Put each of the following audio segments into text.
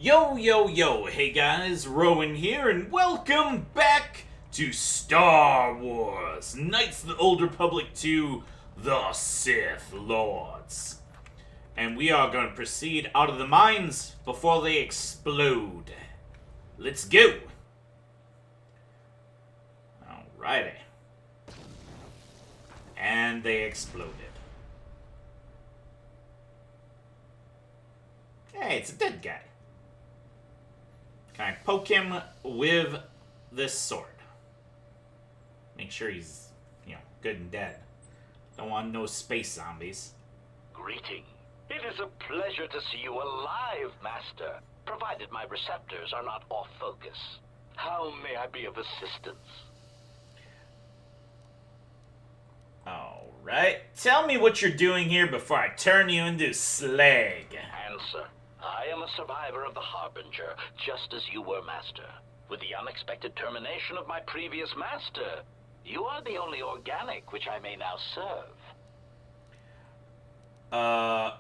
Yo, yo, yo, hey guys, Rowan here, and welcome back to Star Wars Knights of the Old Republic 2, The Sith Lords. And we are going to proceed out of the mines before they explode. Let's go! Alrighty. And they exploded. Hey, it's a dead guy. Can I poke him with this sword? Make sure he's, good and dead. Don't want no space zombies. Greeting. It is a pleasure to see you alive, Master, provided my receptors are not off focus. How may I be of assistance? Alright. Tell me what you're doing here before I turn you into slag. Answer. I am a survivor of the Harbinger, just as you were, Master. With the unexpected termination of my previous Master, you are the only organic which I may now serve.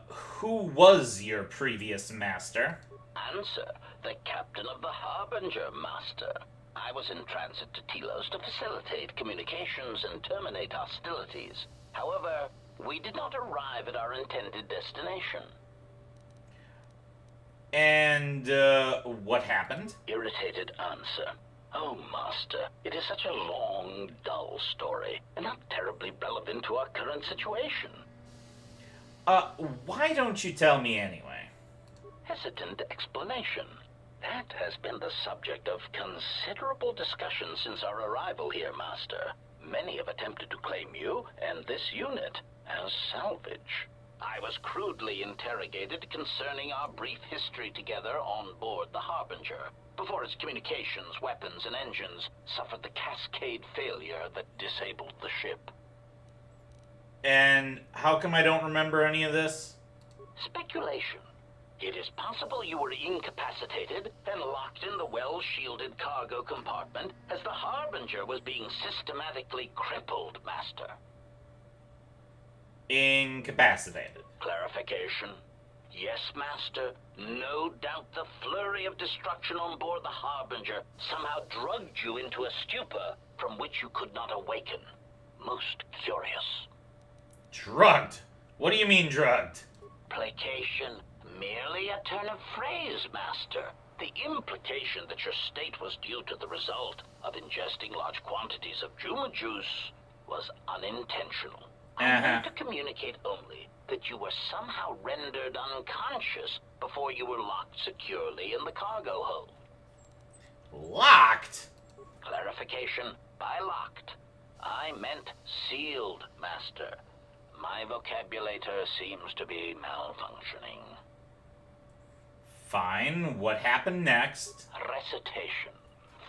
Who was your previous master? Answer. The Captain of the Harbinger, Master. I was in transit to Telos to facilitate communications and terminate hostilities. However, we did not arrive at our intended destination. And, what happened? Irritated answer. Oh, Master, it is such a long, dull story, and not terribly relevant to our current situation. Why don't you tell me anyway? Hesitant explanation. That has been the subject of considerable discussion since our arrival here, Master. Many have attempted to claim you and this unit as salvage. I was crudely interrogated concerning our brief history together on board the Harbinger, before its communications, weapons, and engines suffered the cascade failure that disabled the ship. And how come I don't remember any of this? Speculation. It is possible you were incapacitated and locked in the well-shielded cargo compartment as the Harbinger was being systematically crippled, Master. Incapacitated. Clarification. Yes, Master. No doubt the flurry of destruction on board the Harbinger somehow drugged you into a stupor from which you could not awaken. Most curious. Drugged? What do you mean drugged? Placation. Merely a turn of phrase, Master. The implication that your state was due to the result of ingesting large quantities of Juma juice was unintentional. I meant to communicate only that you were somehow rendered unconscious before you were locked securely in the cargo hold. Locked? Clarification. By locked, I meant sealed, Master. My vocabulator seems to be malfunctioning. Fine. What happened next? Recitation.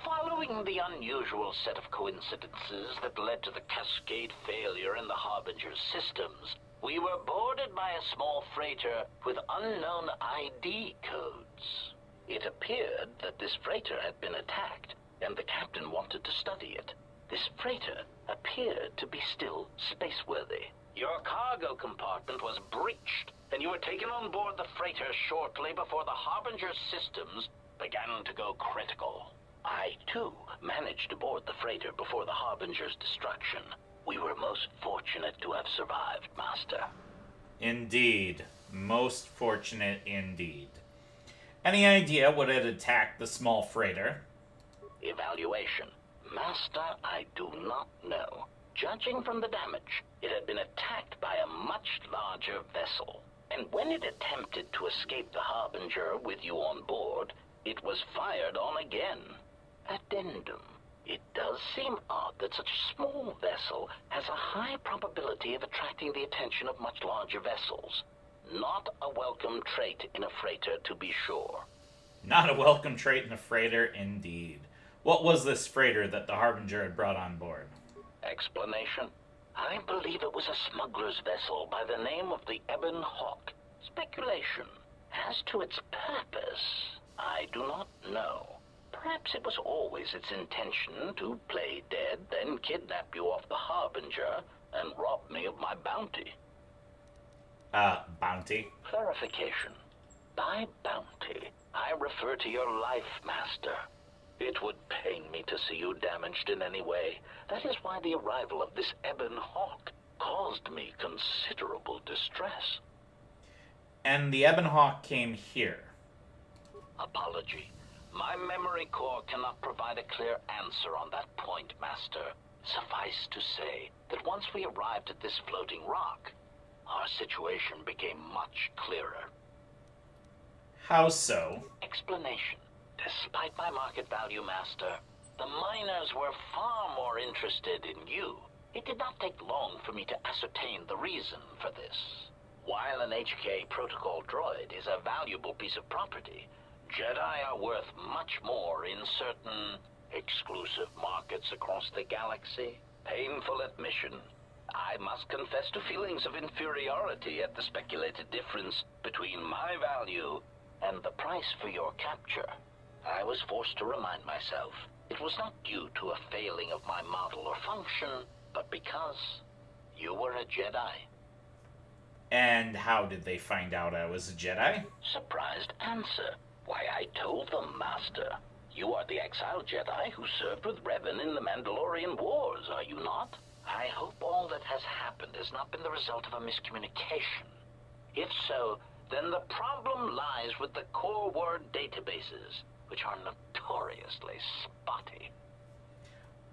Following the unusual set of coincidences that led to the cascade failure in the Harbinger's systems, we were boarded by a small freighter with unknown ID codes. It appeared that this freighter had been attacked, and the captain wanted to study it. This freighter appeared to be still spaceworthy. Your cargo compartment was breached, and you were taken on board the freighter shortly before the Harbinger's systems began to go critical. I, too, managed to board the freighter before the Harbinger's destruction. We were most fortunate to have survived, Master. Indeed. Most fortunate indeed. Any idea what had attacked the small freighter? Evaluation. Master, I do not know. Judging from the damage, it had been attacked by a much larger vessel. And when it attempted to escape the Harbinger with you on board, it was fired on again. Addendum. It does seem odd that such a small vessel has a high probability of attracting the attention of much larger vessels. Not a welcome trait in a freighter, to be sure. Not a welcome trait in a freighter, indeed. What was this freighter that the Harbinger had brought on board? Explanation. I believe it was a smuggler's vessel by the name of the Ebon Hawk. Speculation. As to its purpose, I do not know. Perhaps it was always its intention to play dead, then kidnap you off the Harbinger and rob me of my bounty. Bounty? Clarification. By bounty, I refer to your life, Master. It would pain me to see you damaged in any way. That is why the arrival of this Ebon Hawk caused me considerable distress. And the Ebon Hawk came here. Apology. My memory core cannot provide a clear answer on that point, Master. Suffice to say that once we arrived at this floating rock, our situation became much clearer. How so? Explanation. Despite my market value, Master, the miners were far more interested in you. It did not take long for me to ascertain the reason for this. While an HK protocol droid is a valuable piece of property, Jedi are worth much more in certain exclusive markets across the galaxy. Painful admission. I must confess to feelings of inferiority at the speculated difference between my value and the price for your capture. I was forced to remind myself it was not due to a failing of my model or function, but because you were a Jedi. And how did they find out I was a Jedi? Surprised answer. Why, I told them, Master. You are the exiled Jedi who served with Revan in the Mandalorian Wars, are you not? I hope all that has happened has not been the result of a miscommunication. If so, then the problem lies with the core word databases, which are notoriously spotty.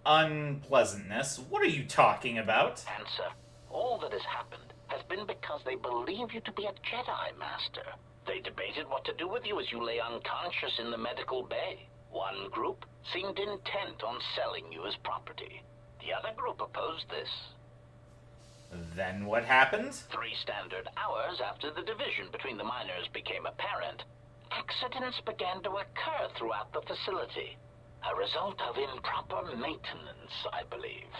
Unpleasantness? What are you talking about? Answer. All that has happened has been because they believe you to be a Jedi, Master. They debated what to do with you as you lay unconscious in the medical bay. One group seemed intent on selling you as property. The other group opposed this. Then what happened? 3 standard hours after the division between the miners became apparent, accidents began to occur throughout the facility. A result of improper maintenance, I believe.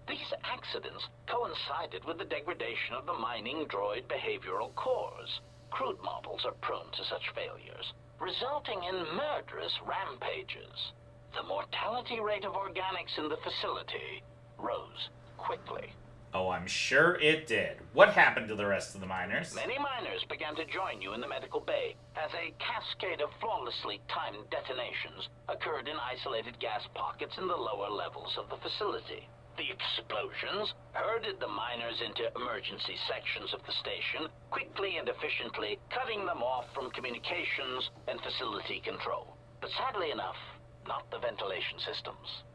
These accidents coincided with the degradation of the mining droid behavioral cores. Crude models are prone to such failures, resulting in murderous rampages. The mortality rate of organics in the facility rose quickly. Oh, I'm sure it did. What happened to the rest of the miners? Many miners began to join you in the medical bay as a cascade of flawlessly timed detonations occurred in isolated gas pockets in the lower levels of the facility. The explosions herded the miners into emergency sections of the station, quickly and efficiently cutting them off from communications and facility control. But sadly enough, not the ventilation systems.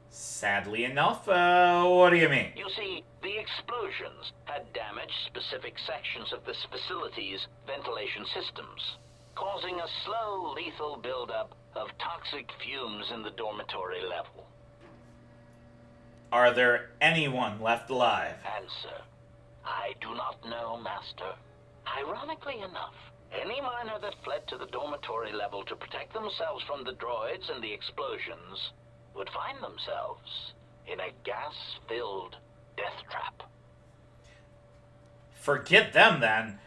Sadly enough? What do you mean? You see, the explosions had damaged specific sections of this facility's ventilation systems, causing a slow, lethal buildup of toxic fumes in the dormitory level. Are there anyone left alive? Answer. I do not know, Master. Ironically enough, any miner that fled to the dormitory level to protect themselves from the droids and the explosions would find themselves in a gas-filled death trap. Forget them, then.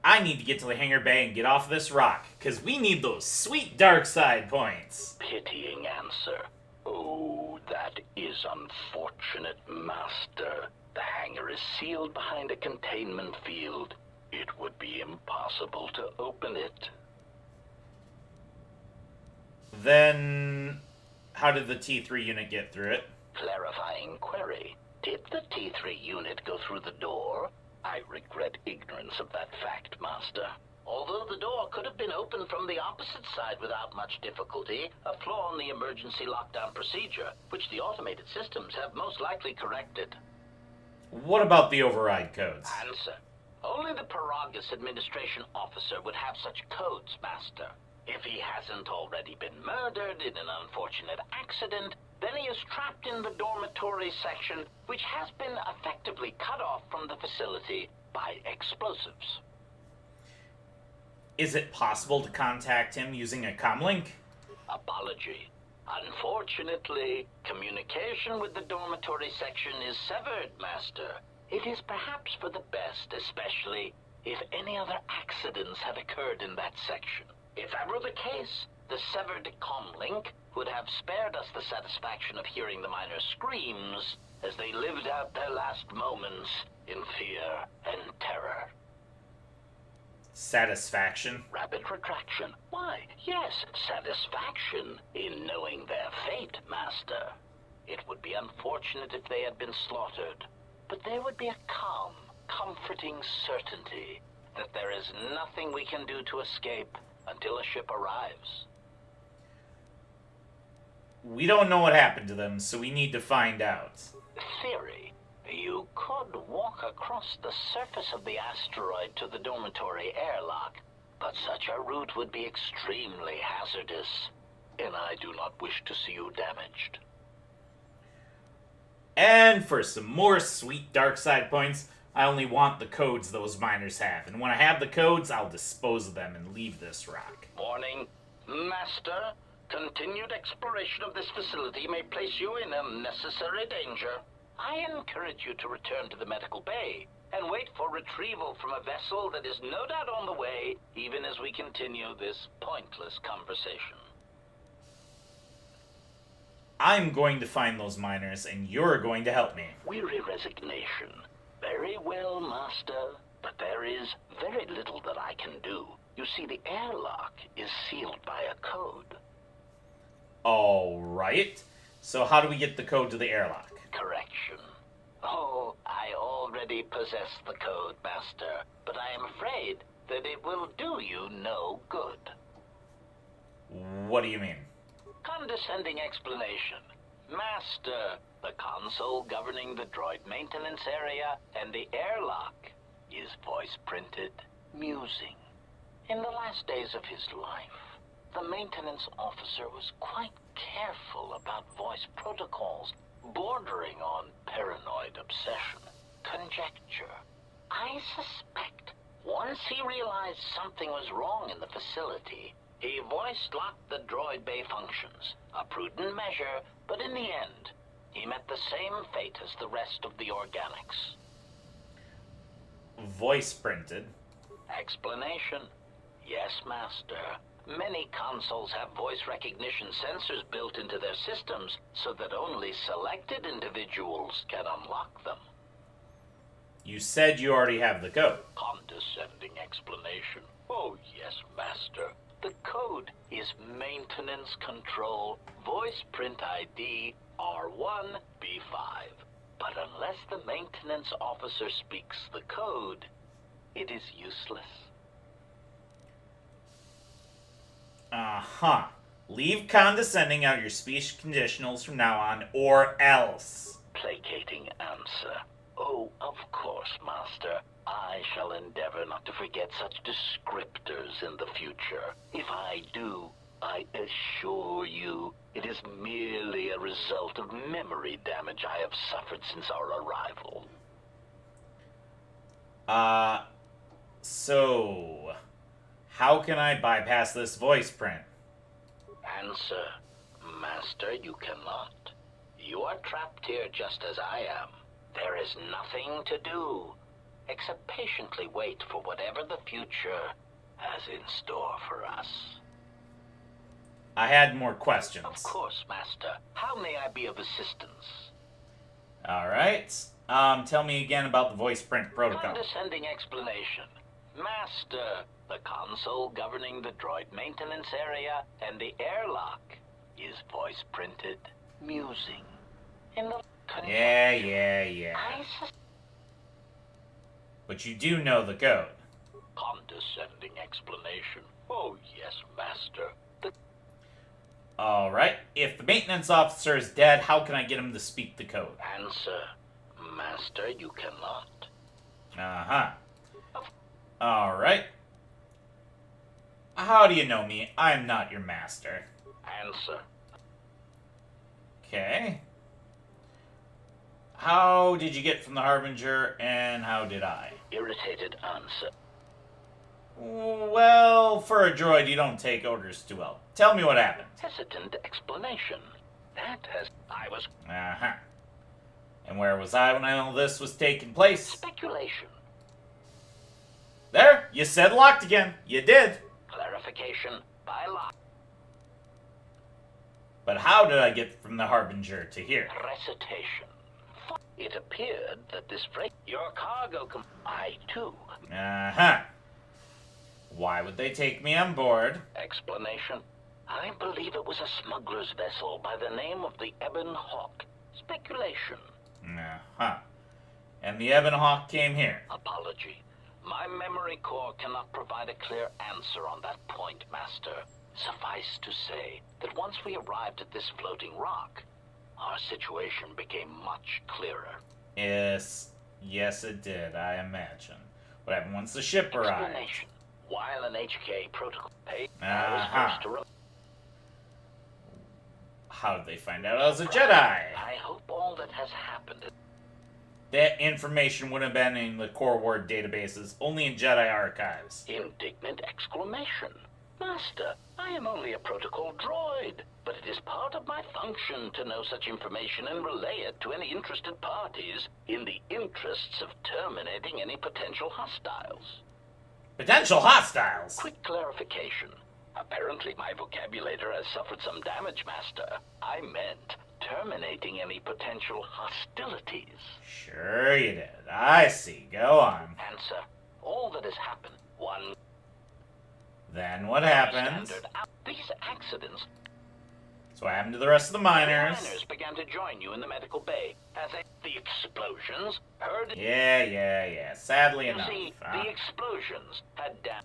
I need to get to the hangar bay and get off this rock, because we need those sweet dark side points. Pitying answer. Oh, that is unfortunate, Master. The hangar is sealed behind a containment field. It would be impossible to open it. Then how did the T3 unit get through it? Clarifying query. Did the T3 unit go through the door? I regret ignorance of that fact, Master. Although the door could have been opened from the opposite side without much difficulty, a flaw in the emergency lockdown procedure, which the automated systems have most likely corrected. What about the override codes? Answer. Only the Paragus administration officer would have such codes, Master. If he hasn't already been murdered in an unfortunate accident, then he is trapped in the dormitory section, which has been effectively cut off from the facility by explosives. Is it possible to contact him using a comlink? Apology. Unfortunately, communication with the dormitory section is severed, Master. It is perhaps for the best, especially if any other accidents have occurred in that section. If that were the case, the severed comlink would have spared us the satisfaction of hearing the miners' screams as they lived out their last moments in fear and terror. Satisfaction? Rapid retraction. Why, yes, satisfaction in knowing their fate, Master. It would be unfortunate if they had been slaughtered, but there would be a calm, comforting certainty that there is nothing we can do to escape until a ship arrives. We don't know what happened to them, so we need to find out. Theory. You could walk across the surface of the asteroid to the dormitory airlock, but such a route would be extremely hazardous, and I do not wish to see you damaged. And for some more sweet dark side points, I only want the codes those miners have, and when I have the codes, I'll dispose of them and leave this rock. Warning. Master, continued exploration of this facility may place you in unnecessary danger. I encourage you to return to the medical bay and wait for retrieval from a vessel that is no doubt on the way, even as we continue this pointless conversation. I'm going to find those miners, and you're going to help me. Weary resignation. Very well, Master, but there is very little that I can do. You see, the airlock is sealed by a code. Alright. So how do we get the code to the airlock? Correction. Oh, I already possess the code, Master, but I am afraid that it will do you no good. What do you mean? Condescending explanation. Master, the console governing the droid maintenance area and the airlock is voice-printed, musing. In the last days of his life, the maintenance officer was quite careful about voice protocols, bordering on paranoid obsession. Conjecture. I suspect once he realized something was wrong in the facility, he voice-locked the droid bay functions. A prudent measure, but in the end, he met the same fate as the rest of the organics. Voice printed. Explanation. Yes, Master. Many consoles have voice recognition sensors built into their systems so that only selected individuals can unlock them. You said you already have the code. Condescending explanation. Oh, yes, Master. The code is Maintenance Control Voice Print ID R1B5. But unless the maintenance officer speaks the code, it is useless. Uh-huh. Leave condescending out of your speech conditionals from now on, or else. Placating answer. Oh, of course, Master. I shall endeavor not to forget such descriptors in the future. If I do, I assure you, it is merely a result of memory damage I have suffered since our arrival. So... how can I bypass this voice print? Answer. Master, you cannot. You are trapped here just as I am. There is nothing to do, except patiently wait for whatever the future has in store for us. I had more questions. Of course, Master. How may I be of assistance? Alright. Tell me again about the voice print protocol. Condescending explanation. Master, the console governing the droid maintenance area and the airlock is voice-printed, musing. In the Yeah. But you do know the code. Condescending explanation. Oh, yes, Master. Alright. If the maintenance officer is dead, how can I get him to speak the code? Answer. Master, you cannot. Uh-huh. Alright. How do you know me? I'm not your master. Answer. Okay. How did you get from the Harbinger, and how did I? Irritated answer. Well, for a droid, you don't take orders too well. Tell me what happened. Hesitant explanation. I was... Uh-huh. And where was I when all this was taking place? Speculation. There, you said locked again. You did. Clarification by lock. But how did I get from the Harbinger to here? Recitation. It appeared that this freight... Your cargo I, too. Uh-huh. Why would they take me on board? Explanation? I believe it was a smuggler's vessel by the name of the Ebon Hawk. Speculation. Huh. And the Ebon Hawk came here. Apology. My memory core cannot provide a clear answer on that point, Master. Suffice to say that once we arrived at this floating rock, our situation became much clearer. Yes, it did, I imagine. What happened once the ship arrived? Explanation. While an HK protocol paid, I Uh-huh. was forced to How did they find out I was a Jedi? I hope all that has happened is That information would have been in the core word databases, only in Jedi archives. indignant exclamation. Master, I am only a protocol droid, but it is part of my function to know such information and relay it to any interested parties in the interests of terminating any potential hostiles. Potential hostiles! Quick clarification. Apparently my vocabulator has suffered some damage, Master. I meant terminating any potential hostilities. Sure you did. I see. Go on. Answer. All that has happened. One. Then what happens? These accidents. So what happened to the rest of the miners? The miners began to join you in the medical bay as the explosions heard. Yeah. Sadly You enough. see, the explosions had damaged.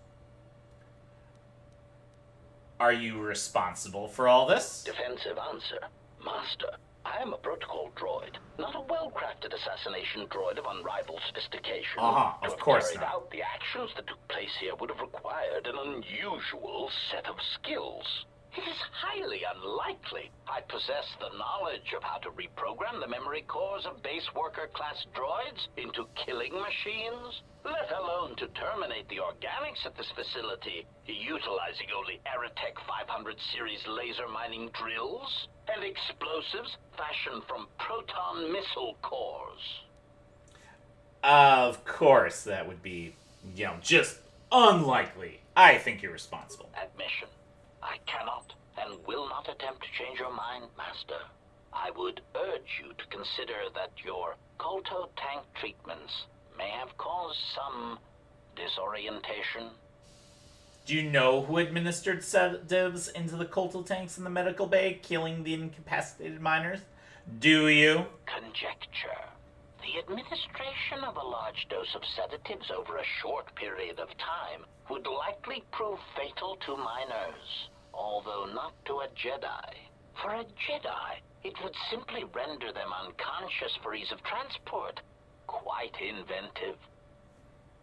Are you responsible for all this? Defensive answer. Master, I am a protocol droid, not a well-crafted assassination droid of unrivaled sophistication. Of course To have carried out the actions that took place here would have required an unusual set of skills. It is highly unlikely I possess the knowledge of how to reprogram the memory cores of base worker class droids into killing machines, let alone to terminate the organics at this facility, utilizing only Aerotech 500 series laser mining drills and explosives fashioned from proton missile cores. Of course, that would be, just unlikely. I think you're responsible. Admission. I cannot and will not attempt to change your mind, Master. I would urge you to consider that your Kolto tank treatments may have caused some disorientation. Do you know who administered sedatives into the Kolto tanks in the medical bay, killing the incapacitated miners? Do you? Conjecture. The administration of a large dose of sedatives over a short period of time would likely prove fatal to miners, although not to a Jedi. For a Jedi, it would simply render them unconscious for ease of transport. Quite inventive.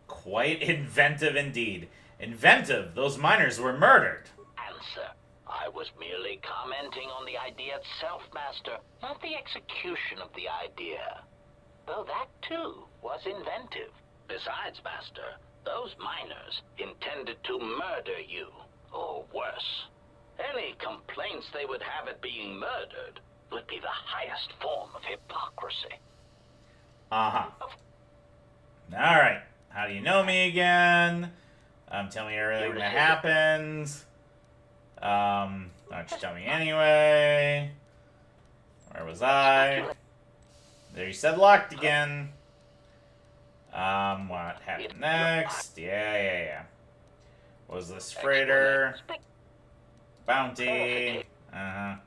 Quite inventive indeed. Inventive, those miners were murdered. Answer. I was merely commenting on the idea itself, Master, not the execution of the idea. Though that, too, was inventive. Besides, Master, those miners intended to murder you, or worse. Any complaints they would have at being murdered would be the highest form of hypocrisy. Alright, how do you know me again? Tell me everything that happened. Why don't you tell me anyway? Where was I? There you said locked again. What happened next? Yeah. What was this freighter? Bounty. The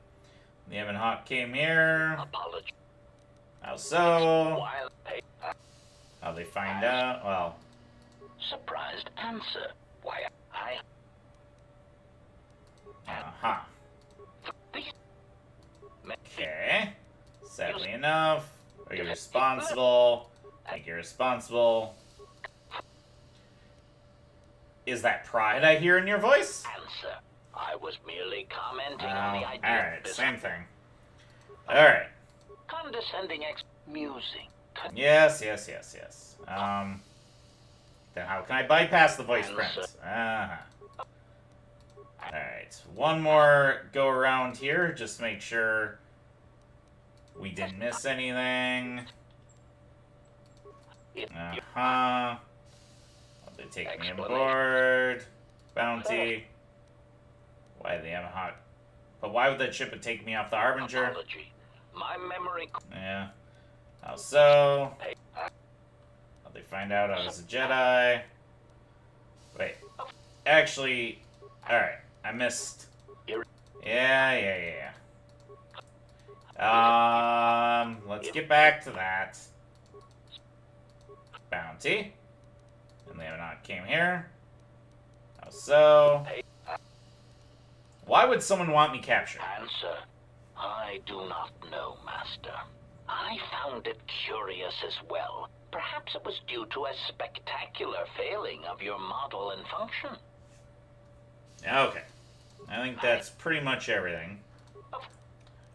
Ebon Hawk came here. Apology. How so? How'd they find out? Well. Surprised answer. Why, I... Okay. Sadly enough. Are you responsible? I think you're responsible. Is that pride I hear in your voice? Answer. I was merely commenting on the idea. Alright, same thing. Alright. Condescending musing. Yes. Then how can I bypass the voice prints? Alright, one more go around here, just make sure we didn't miss anything. They take me aboard. Bounty. Why the Ebon Hawk? But why would that ship take me off the Harbinger? Apology. My memory... Yeah. How so? How'd they find out I was a Jedi? Wait. actually... Alright, I missed... Yeah. Let's get back to that. Bounty. And they have not came here. How so? Why would someone want me captured? Answer. I do not know, Master. I found it curious as well. Perhaps it was due to a spectacular failing of your model and function. Okay. I think that's pretty much everything.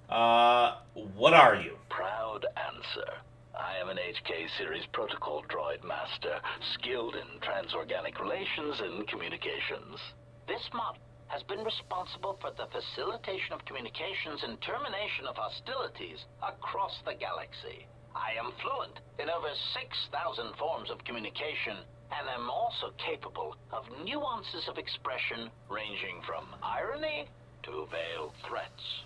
What are you? Proud answer. I am an HK series protocol droid master, skilled in transorganic relations and communications. This model has been responsible for the facilitation of communications and termination of hostilities across the galaxy. I am fluent in over 6,000 forms of communication, and am also capable of nuances of expression ranging from irony to veiled threats.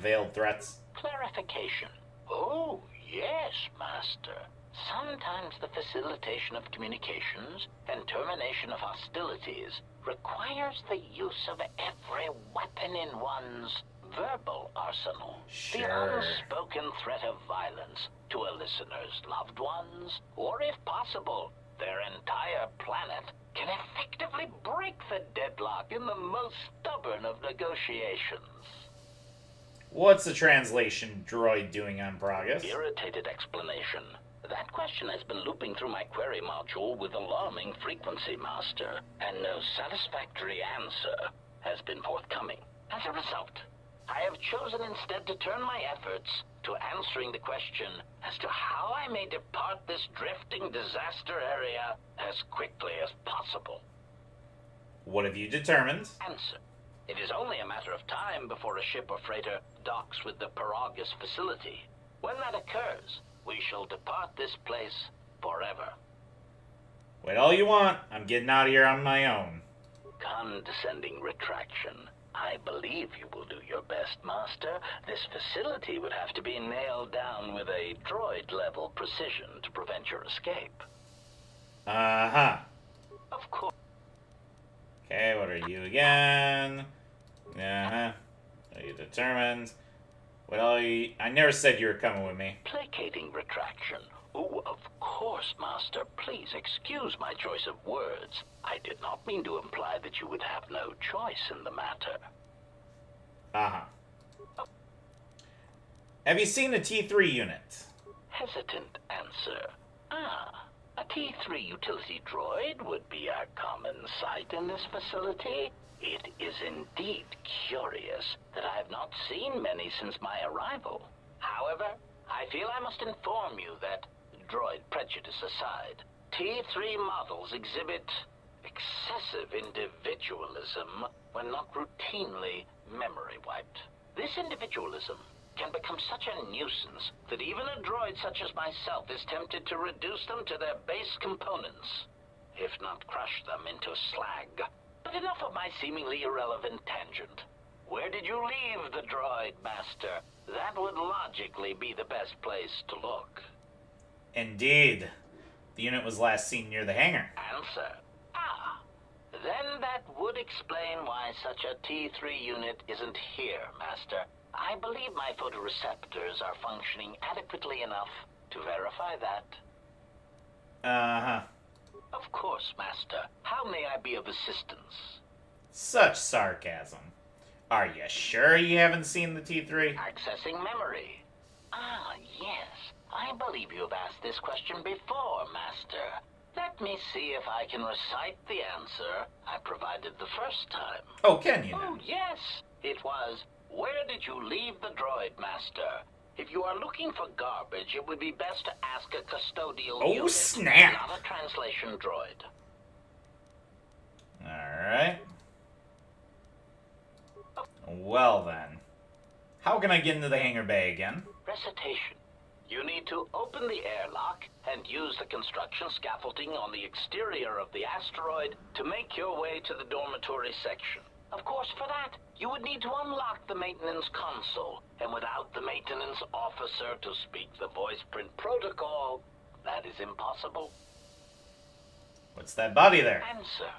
Veiled threats? Clarification. Oh, yes, Master. Sometimes the facilitation of communications and termination of hostilities requires the use of every weapon in one's verbal arsenal. Sure. The unspoken threat of violence to a listener's loved ones, or if possible, their entire planet, can effectively break the deadlock in the most stubborn of negotiations. What's the translation droid doing on progress? Irritated explanation. That question has been looping through my query module with alarming frequency, Master, and no satisfactory answer has been forthcoming. As a result, I have chosen instead to turn my efforts to answering the question as to how I may depart this drifting disaster area as quickly as possible. What have you determined? Answer. It is only a matter of time before a ship or freighter docks with the Paragus facility. When that occurs, we shall depart this place forever. Wait all you want. I'm getting out of here on my own. Condescending retraction. I believe you will do your best, Master. This facility would have to be nailed down with a droid-level precision to prevent your escape. Uh-huh. Of course. Okay, what are you again? Uh-huh. Are you determined? Well, I never said you were coming with me. Placating retraction. Oh, of course, Master. Please excuse my choice of words. I did not mean to imply that you would have no choice in the matter. Uh-huh. Have you seen a T3 unit? Hesitant answer. A T3 utility droid would be our common sight in this facility. It is indeed curious that I have not seen many since my arrival. However, I feel I must inform you that, droid prejudice aside, T3 models exhibit excessive individualism when not routinely memory wiped. This individualism can become such a nuisance that even a droid such as myself is tempted to reduce them to their base components, if not crush them into slag. But enough of my seemingly irrelevant tangent. Where did you leave the droid, Master? That would logically be the best place to look. Indeed. The unit was last seen near the hangar. Answer. Then that would explain why such a T3 unit isn't here, Master. I believe my photoreceptors are functioning adequately enough to verify that. Uh-huh. Of course, Master. How may I be of assistance? Such sarcasm. Are you sure you haven't seen the T3? Accessing memory. Yes. I believe you have asked this question before, Master. Let me see if I can recite the answer I provided the first time. Oh, can you now? Oh, yes. It was, where did you leave the droid, Master? If you are looking for garbage, it would be best to ask a custodial Oh, unit, snap. not a translation droid. Alright. Well then. How can I get into the hangar bay again? Recitation. You need to open the airlock and use the construction scaffolding on the exterior of the asteroid to make your way to the dormitory section. Of course, for that, you would need to unlock the maintenance console, and without the maintenance officer to speak the voice print protocol, that is impossible. What's that body there? Answer.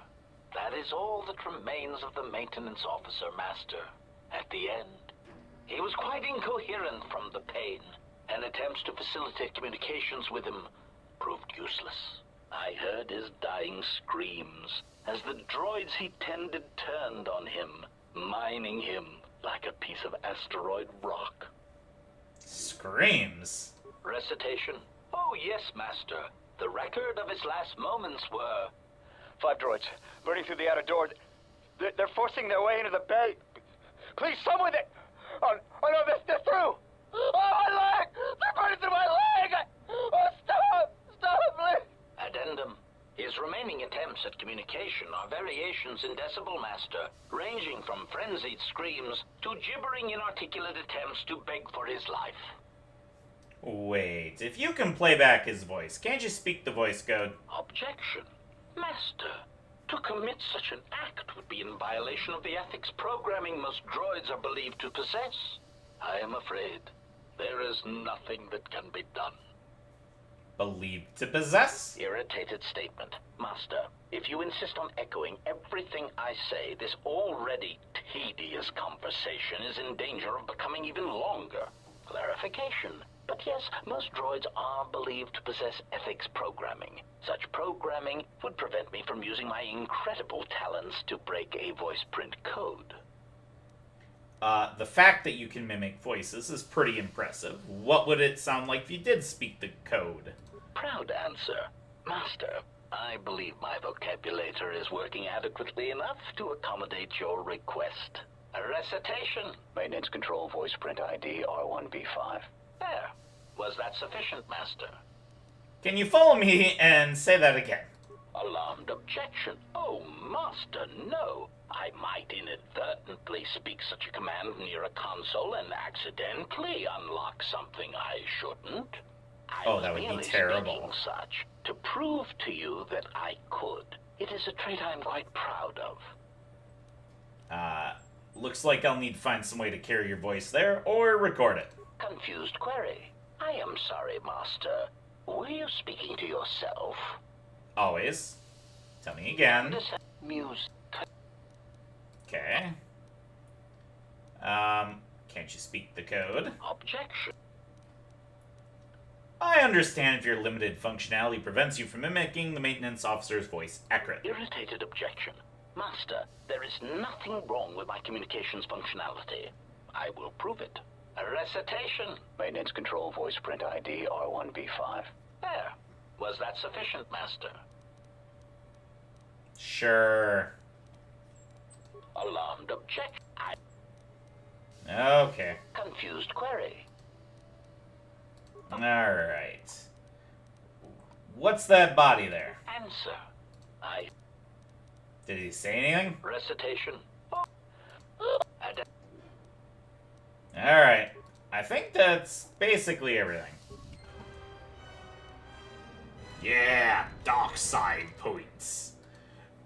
That is all that remains of the maintenance officer, Master. At the end, he was quite incoherent from the pain, and attempts to facilitate communications with him proved useless. I heard his dying screams as the droids he tended turned on him, mining him like a piece of asteroid rock. Screams? Recitation? Oh, yes, Master. The record of his last moments were... 5 droids, burning through the outer door. They're forcing their way into the bay. Please, someone that... Oh no, they're through! Oh, my leg! They're burning through my leg! Oh, stop! Stop, please! Addendum. His remaining attempts at communication are variations in decibel, Master, ranging from frenzied screams to gibbering inarticulate attempts to beg for his life. Wait, if you can play back his voice, can't you speak the voice code? Objection. Master, to commit such an act would be in violation of the ethics programming most droids are believed to possess. I am afraid there is nothing that can be done. Believed to possess? Irritated statement. Master, if you insist on echoing everything I say, this already tedious conversation is in danger of becoming even longer. Clarification. But yes, most droids are believed to possess ethics programming. Such programming would prevent me from using my incredible talents to break a voice print code. The fact that you can mimic voices is pretty impressive. What would it sound like if you did speak the code? Proud answer. Master, I believe my vocabulator is working adequately enough to accommodate your request. A recitation. Maintenance control voice print ID R1V5. There. Was that sufficient, Master? Can you follow me and say that again? Alarmed objection. Oh, Master, no. I might inadvertently speak such a command near a console and accidentally unlock something I shouldn't. Oh, that would be terrible. Speaking such to prove to you that I could. It is a trait I'm quite proud of. Looks like I'll need to find some way to carry your voice there, or record it. Confused query. I am sorry, Master. Were you speaking to yourself? Always. Tell me again. Music. Okay. Can't you speak the code? Objection. I understand if your limited functionality prevents you from mimicking the maintenance officer's voice accurately. Irritated objection. Master, there is nothing wrong with my communications functionality. I will prove it. A recitation. Maintenance control voice print ID R1V5. There. Was that sufficient, Master? Sure. Alarmed objection. Okay. Confused query. Alright. What's that body there? Answer. Did he say anything? Recitation. Alright. I think that's basically everything. Yeah, dark side points.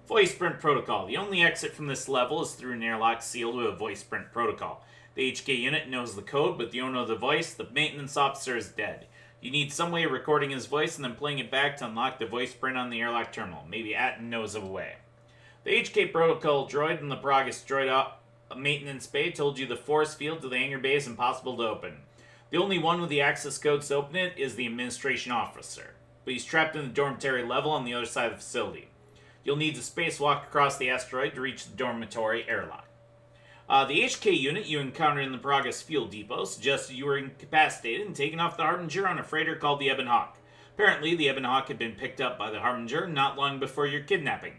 Voice print protocol. The only exit from this level is through an airlock sealed with a voice print protocol. The HK unit knows the code, but the owner of the voice, the maintenance officer, is dead. You need some way of recording his voice and then playing it back to unlock the voice print on the airlock terminal. Maybe Atten knows of a way. The HK protocol droid in the Progress droid maintenance bay told you the force field to the hangar bay is impossible to open. The only one with the access codes to open it is the administration officer, but he's trapped in the dormitory level on the other side of the facility. You'll need to spacewalk across the asteroid to reach the dormitory airlock. The HK unit you encountered in the Progress fuel depot suggested you were incapacitated and taken off the Harbinger on a freighter called the Ebon Hawk. Apparently, the Ebon Hawk had been picked up by the Harbinger not long before your kidnapping,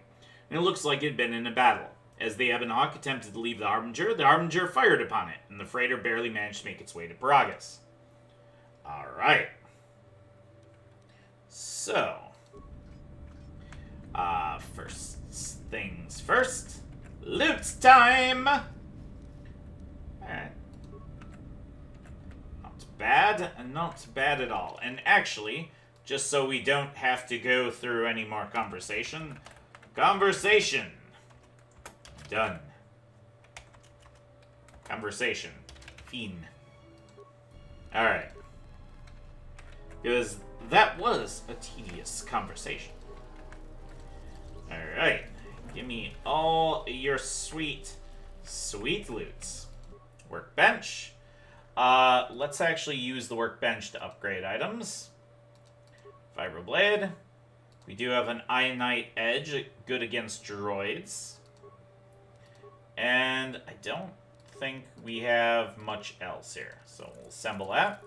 and it looks like it had been in a battle. As the Ebon Hawk attempted to leave the Harbinger fired upon it, and the freighter barely managed to make its way to Progress. Alright. So, first things first, loot time! Alright. Not bad at all. And actually, just so we don't have to go through any more conversation, done. Conversation. Fiend. Alright. Because that was a tedious conversation. Alright. Give me all your sweet, sweet loots. Workbench. Let's actually use the workbench to upgrade items. Vibroblade. We do have an Ionite Edge, good against droids. And I don't think we have much else here. So we'll assemble that.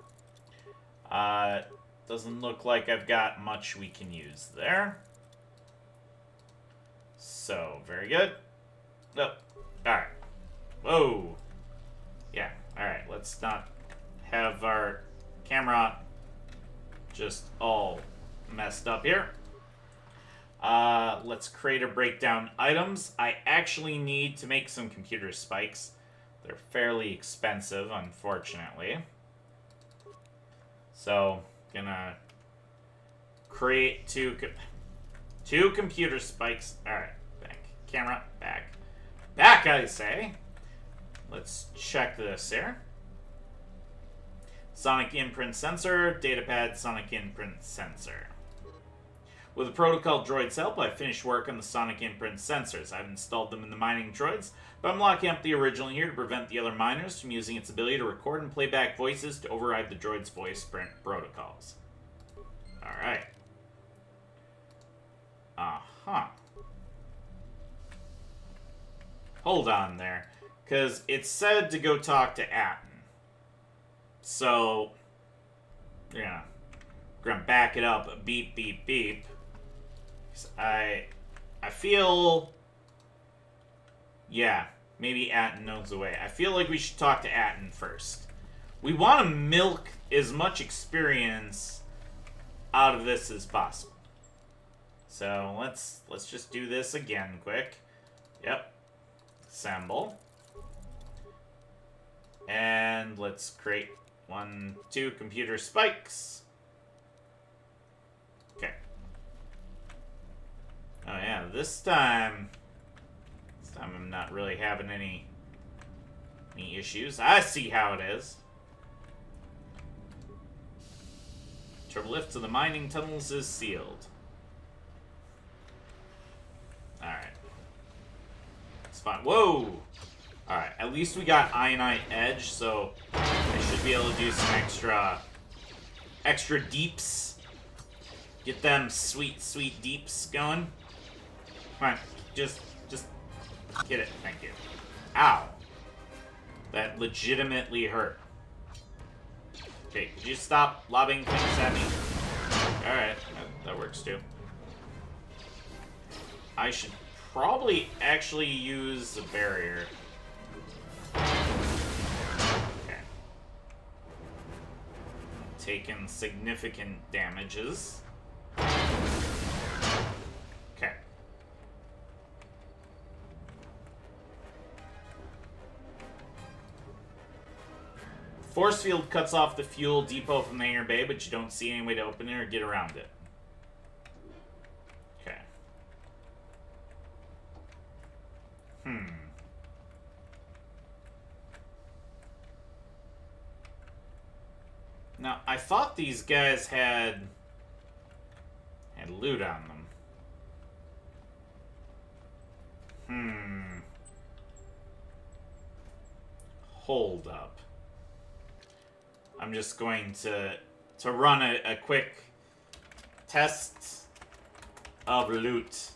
Doesn't look like I've got much we can use there. So, very good. Oh, alright. Whoa. Yeah, alright. Let's not have our camera just all messed up here. Let's create or break down items. I actually need to make some computer spikes. They're fairly expensive, unfortunately. So, gonna create two computer spikes. Alright, back. Camera, back. Back, I say. Let's check this here. Sonic imprint sensor, datapad sonic imprint sensor. With the protocol droid's help, I finished work on the sonic imprint sensors. I've installed them in the mining droids, but I'm locking up the original here to prevent the other miners from using its ability to record and play back voices to override the droid's voice print protocols. Alright. Uh-huh. Hold on there, because it said to go talk to Atten. So, yeah. We're gonna back it up. Beep, beep, beep. I feel... Yeah, maybe Atten knows the way. I feel like we should talk to Atten first. We want to milk as much experience out of this as possible. So, let's just do this again quick. Yep. Assemble. And let's create 1, 2 computer spikes. Okay. Oh yeah, this time I'm not really having any issues. I see how it is. Turbo lift to the mining tunnels is sealed. Alright. It's fine. Whoa! Alright, at least we got Ionite Edge, so I should be able to do some extra deeps. Get them sweet, sweet deeps going. Come on, just hit it. Thank you. Ow. That legitimately hurt. Okay, could you stop lobbing things at me? Alright, that works too. I should probably actually use a barrier. Okay. Taking significant damages. Okay. Force field cuts off the fuel depot from the hangar bay, but you don't see any way to open it or get around it. Okay. Now, I thought these guys had loot on them. Hold up. I'm just going to run a quick test of loot.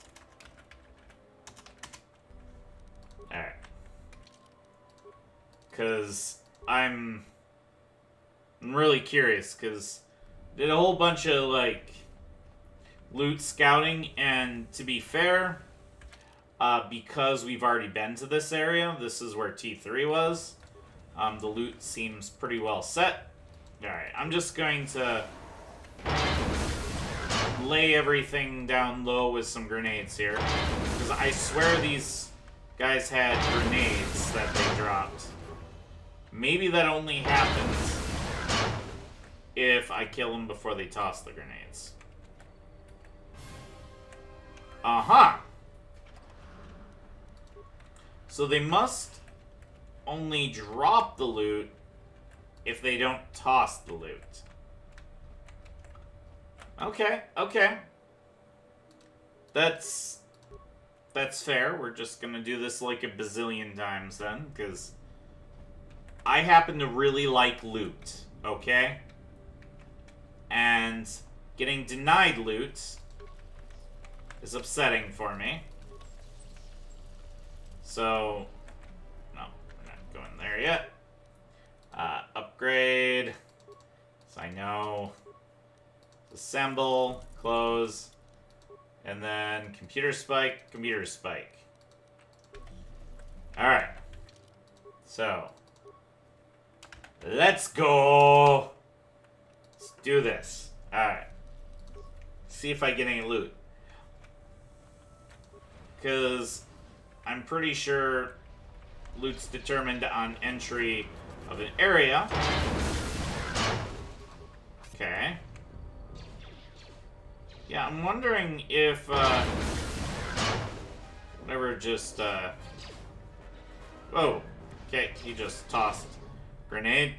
Alright. Because I'm really curious, because did a whole bunch of, like, loot scouting, and to be fair, because we've already been to this area, this is where T3 was, the loot seems pretty well set. Alright, I'm just going to lay everything down low with some grenades here, because I swear these guys had grenades that they dropped. Maybe that only happens if I kill them before they toss the grenades. Uh-huh. So they must only drop the loot if they don't toss the loot. Okay, okay. That's that's fair. We're just gonna do this like a bazillion times then, because I happen to really like loot, okay? And getting denied loot is upsetting for me. So, no, we're not going there yet. Upgrade. So I know. Assemble, close, and then computer spike, computer spike. Alright. So, let's go. Let's do this. Alright. See if I get any loot. Because I'm pretty sure loot's determined on entry of an area. Okay. Yeah, I'm wondering if, whatever just, oh, okay, he just tossed grenade.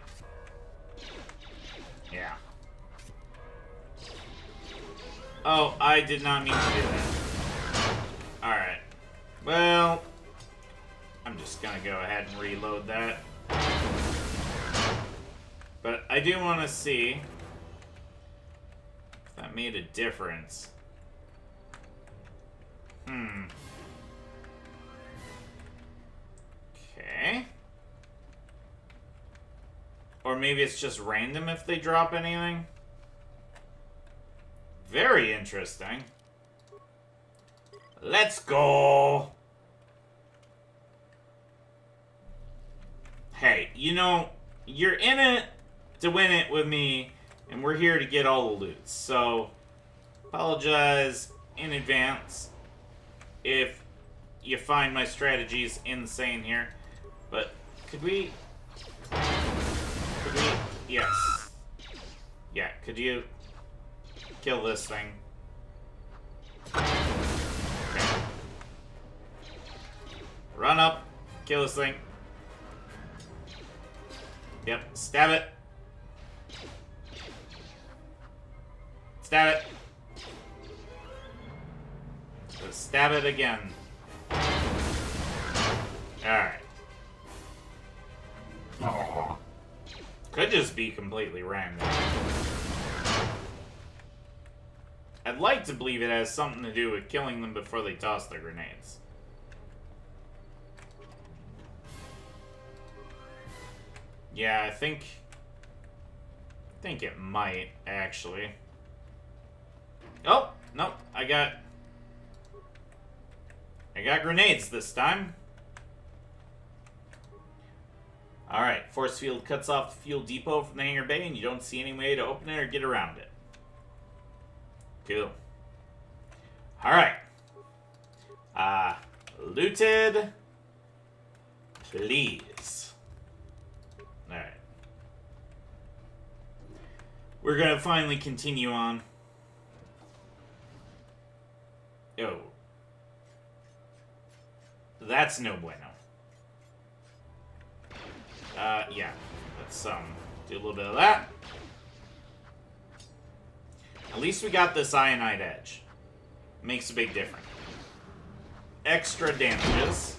Yeah. Oh, I did not mean to do that. Alright. Well, I'm just gonna go ahead and reload that. But I do want to see if that made a difference. Okay. Or maybe it's just random if they drop anything. Very interesting. Let's go! Hey, you know, you're in it to win it with me, and we're here to get all the loot. So, apologize in advance if you find my strategies insane here. But, could we... Yes. Yeah, could you kill this thing? Okay. Run up, kill this thing. Yep, stab it. Stab it. Let's stab it again. Alright. Could just be completely random. I'd like to believe it has something to do with killing them before they toss their grenades. Yeah, I think it might, actually. Oh, no, I got grenades this time. Alright, force field cuts off the fuel depot from the hangar bay and you don't see any way to open it or get around it. Cool. Alright. Looted. Please. Alright. We're gonna finally continue on. Oh. That's no bueno. Yeah. Let's, do a little bit of that. At least we got this Ionite Edge. Makes a big difference. Extra damages.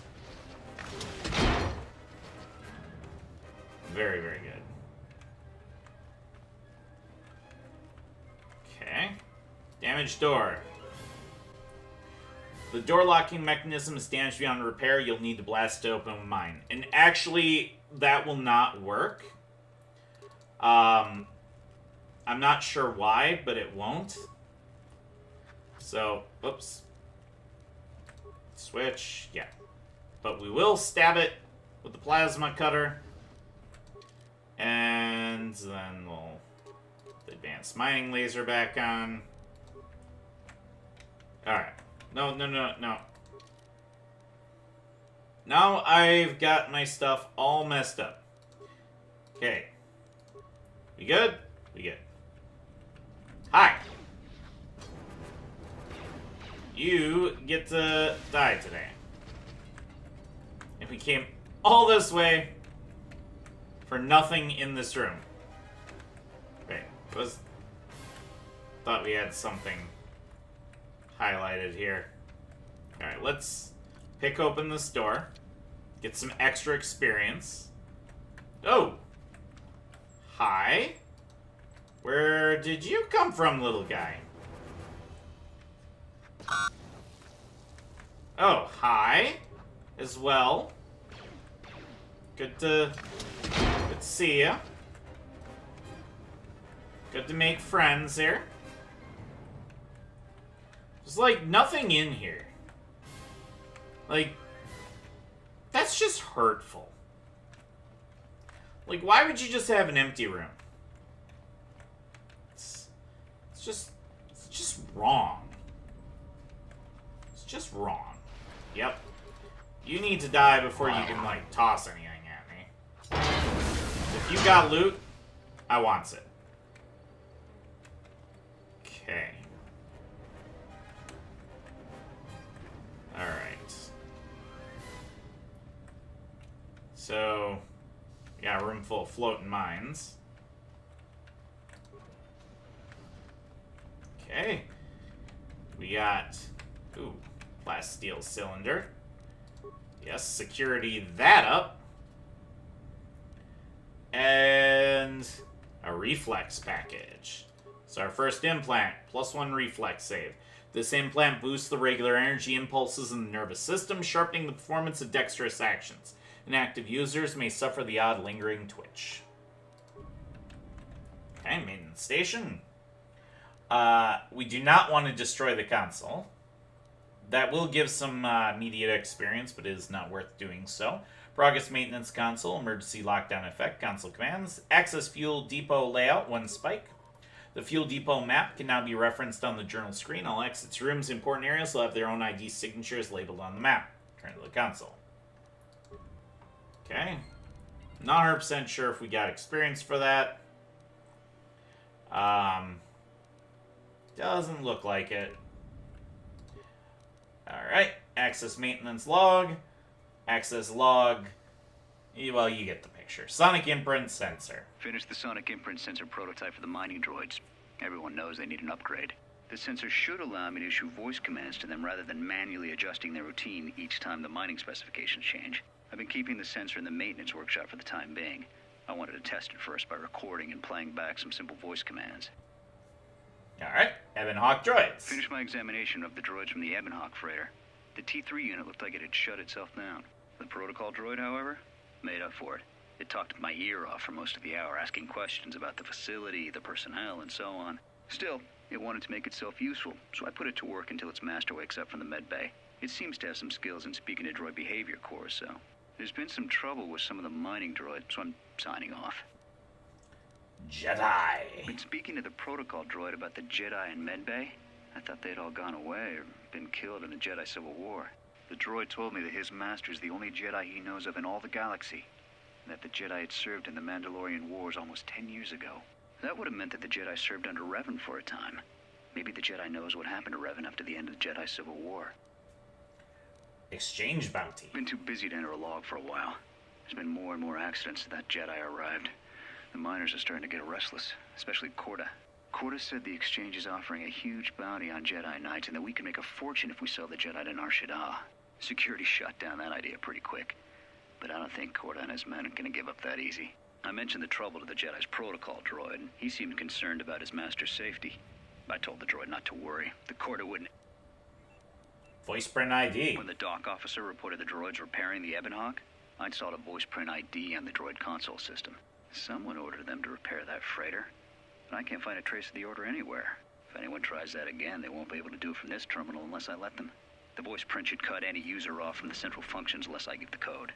Very, very good. Okay. Damaged door. The door locking mechanism is damaged beyond repair. You'll need to blast it open with mine. And actually, that will not work. I'm not sure why, but it won't. So, oops. Switch, yeah. But we will stab it with the plasma cutter. And then we'll put the advanced mining laser back on. Alright. No. Now I've got my stuff all messed up. Okay. We good? We good. Hi. You get to die today. And we came all this way for nothing in this room. Wait, thought we had something highlighted here. Alright, let's pick open this door. Get some extra experience. Oh! Hi. Where did you come from, little guy? Oh, hi. As well. Good to see ya. Good to make friends here. There's, like, nothing in here. Like, that's just hurtful. Like, why would you just have an empty room? It's just wrong. It's just wrong. Yep. You need to die before you can, like, toss anything at me. If you got loot, I wants it. Okay. Alright. So, we got a room full of floating mines. Okay. We got, ooh, plasteel cylinder. Yes, security that up. And a reflex package. So our first implant, +1 reflex save. This implant boosts the regular energy impulses in the nervous system, sharpening the performance of dexterous actions. Inactive users may suffer the odd lingering twitch. Okay, maintenance station. We do not want to destroy the console. That will give some immediate experience, but it is not worth doing so. Progress maintenance console, emergency lockdown effect, console commands, access fuel depot layout, 1 spike. The fuel depot map can now be referenced on the journal screen. All exits, rooms, important areas will have their own ID signatures labeled on the map. Turn to the console. Okay. Not 100% sure if we got experience for that. Doesn't look like it. Alright. Access maintenance log. Access log. Well, you get the picture. Sonic imprint sensor. Finished the sonic imprint sensor prototype for the mining droids. Everyone knows they need an upgrade. The sensor should allow me to issue voice commands to them rather than manually adjusting their routine each time the mining specifications change. I've been keeping the sensor in the maintenance workshop for the time being. I wanted to test it first by recording and playing back some simple voice commands. Alright, Ebon Hawk droids. Finished my examination of the droids from the Ebon Hawk freighter. The T3 unit looked like it had shut itself down. The protocol droid, however, made up for it. It talked my ear off for most of the hour, asking questions about the facility, the personnel, and so on. Still, it wanted to make itself useful, so I put it to work until its master wakes up from the med bay. It seems to have some skills in speaking to droid behavior cores, so... There's been some trouble with some of the mining droids, so I'm signing off. Jedi. Been speaking to the protocol droid about the Jedi in medbay. I thought they'd all gone away or been killed in the Jedi Civil War. The droid told me that his master's the only Jedi he knows of in all the galaxy, and that the Jedi had served in the Mandalorian Wars almost 10 years ago. That would have meant that the Jedi served under Revan for a time. Maybe the Jedi knows what happened to Revan after the end of the Jedi Civil War. Exchange bounty. Been too busy to enter a log for a while. There's been more and more accidents since that Jedi arrived. The miners are starting to get restless, especially Corda. Corda said the exchange is offering a huge bounty on Jedi Knights and that we can make a fortune if we sell the Jedi to Nar Shaddaa. Security shut down that idea pretty quick. But I don't think Corda and his men are going to give up that easy. I mentioned the trouble to the Jedi's protocol droid, and he seemed concerned about his master's safety. I told the droid not to worry. The Corda wouldn't... Voice print ID. When the dock officer reported the droids repairing the Ebon Hawk, I installed a voice print ID on the droid console system. Someone ordered them to repair that freighter, but I can't find a trace of the order anywhere. If anyone tries that again, they won't be able to do it from this terminal unless I let them. The voice print should cut any user off from the central functions unless I give the code.